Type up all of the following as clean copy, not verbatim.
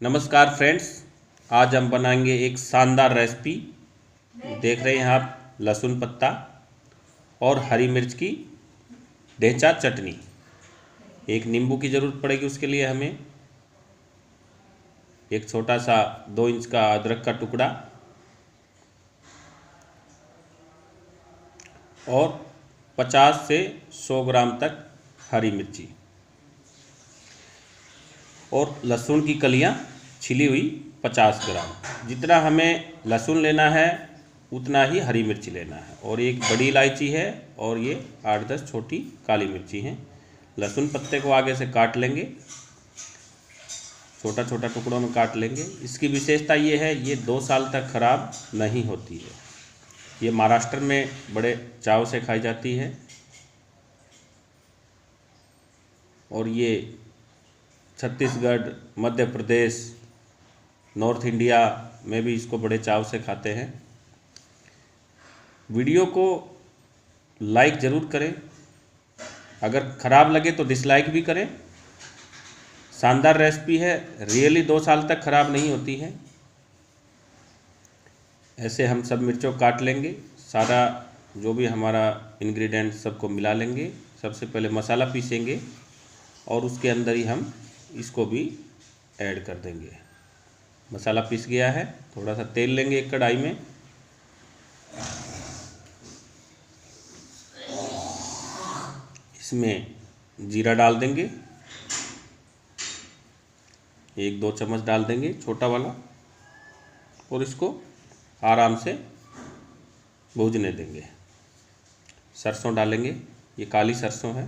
नमस्कार फ्रेंड्स, आज हम बनाएंगे एक शानदार रेसिपी। देख रहे हैं आप, लहसुन पत्ता और हरी मिर्च की ढेंचा चटनी। एक नींबू की ज़रूरत पड़ेगी। उसके लिए हमें एक छोटा सा 2 इंच का अदरक का टुकड़ा और 50 से 100 ग्राम तक हरी मिर्ची और लहसुन की कलियां छिली हुई 50 ग्राम। जितना हमें लहसुन लेना है उतना ही हरी मिर्ची लेना है। और एक बड़ी इलायची है और ये 8-10 छोटी काली मिर्ची हैं। लहसुन पत्ते को आगे से काट लेंगे, छोटा छोटा टुकड़ों में काट लेंगे। इसकी विशेषता ये है, ये 2 साल तक खराब नहीं होती है। ये महाराष्ट्र में बड़े चाव से खाई जाती है और ये छत्तीसगढ़, मध्य प्रदेश, नॉर्थ इंडिया में भी इसको बड़े चाव से खाते हैं। वीडियो को लाइक ज़रूर करें, अगर ख़राब लगे तो डिसलाइक भी करें। शानदार रेसिपी है, रियली 2 साल तक ख़राब नहीं होती है। ऐसे हम सब मिर्चों काट लेंगे, सारा जो भी हमारा इंग्रेडिएंट सबको मिला लेंगे। सबसे पहले मसाला पीसेंगे और उसके अंदर ही हम इसको भी ऐड कर देंगे। मसाला पीस गया है। थोड़ा सा तेल लेंगे एक कढ़ाई में, इसमें जीरा डाल देंगे, 1-2 चम्मच डाल देंगे छोटा वाला, और इसको आराम से भूनने देंगे। सरसों डालेंगे, ये काली सरसों है।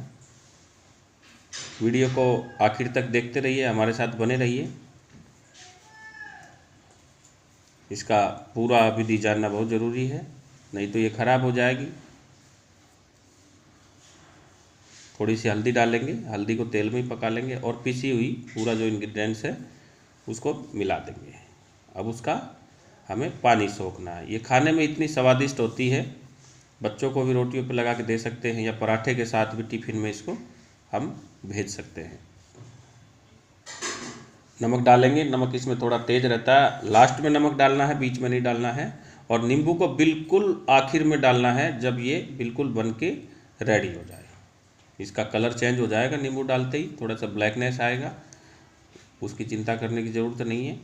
वीडियो को आखिर तक देखते रहिए, हमारे साथ बने रहिए। इसका पूरा विधि जानना बहुत ज़रूरी है, नहीं तो ये ख़राब हो जाएगी। थोड़ी सी हल्दी डालेंगे, हल्दी को तेल में ही पका लेंगे और पिसी हुई पूरा जो इंग्रेडिएंट्स है उसको मिला देंगे। अब उसका हमें पानी सोखना है। ये खाने में इतनी स्वादिष्ट होती है, बच्चों को भी रोटियों पर लगा के दे सकते हैं या पराठे के साथ भी टिफ़िन में इसको हम भेज सकते हैं। नमक डालेंगे, नमक इसमें थोड़ा तेज़ रहता है, लास्ट में नमक डालना है, बीच में नहीं डालना है। और नींबू को बिल्कुल आखिर में डालना है, जब ये बिल्कुल बन के रेडी हो जाए। इसका कलर चेंज हो जाएगा, नींबू डालते ही थोड़ा सा ब्लैकनेस आएगा, उसकी चिंता करने की ज़रूरत नहीं है।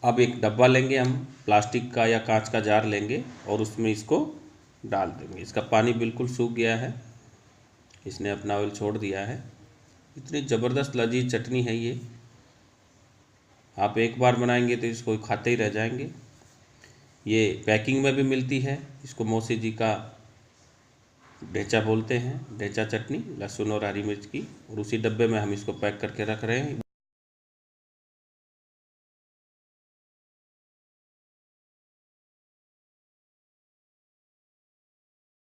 अब एक डब्बा लेंगे हम, प्लास्टिक का या कांच का जार लेंगे और उसमें इसको डाल देंगे। इसका पानी बिल्कुल सूख गया है, इसने अपना ऑयल छोड़ दिया है। इतनी ज़बरदस्त लजीज चटनी है ये, आप एक बार बनाएंगे तो इसको खाते ही रह जाएंगे। ये पैकिंग में भी मिलती है, इसको मौसी जी का ढेंचा बोलते हैं, ढेंचा चटनी, लहसुन और हरी मिर्च की। और उसी डब्बे में हम इसको पैक करके रख रहे हैं।